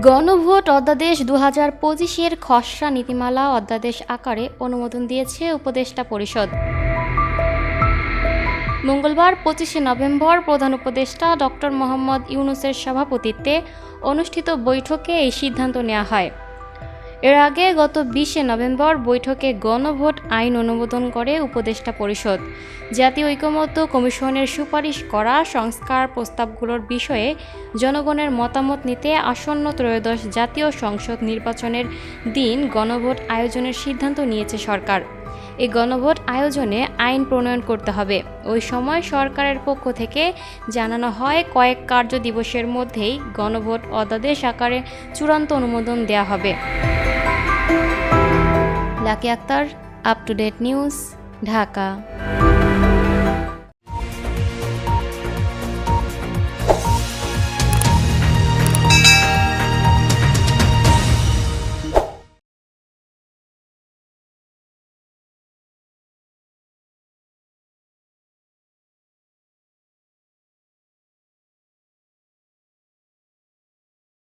গণভোট অধ্যাদেশ 2025-এর খসড়া নীতিমালা অধ্যাদেশ আকারে অনুমোদন দিয়েছে উপদেষ্টা পরিষদ। মঙ্গলবার 25শে নভেম্বর প্রধান উপদেষ্টা ডক্টর মোহাম্মদ ইউনূসের সভাপতিত্বে অনুষ্ঠিত বৈঠকে এই সিদ্ধান্ত নেওয়া হয়। এর আগে গত 20শে নভেম্বর বৈঠকে গণভোট আইন অনুমোদন করে উপদেষ্টা পরিষদ। জাতীয় ঐকমত্য কমিশনের সুপারিশ করা সংস্কার প্রস্তাবগুলোর বিষয়ে জনগণের মতামত নিতে আসন্ন ত্রয়োদশ জাতীয় সংসদ নির্বাচনের দিন গণভোট আয়োজনের সিদ্ধান্ত নিয়েছে সরকার। এই গণভোট আয়োজনে আইন প্রণয়ন করতে হবে। ওই সময় সরকারের পক্ষ থেকে জানানো হয় কয়েক কার্য দিবসের মধ্যেই গণভোট অধ্যাদেশ আকারে চূড়ান্ত অনুমোদন দেওয়া হবে। Lucky Akter, up to date news, Dhaka.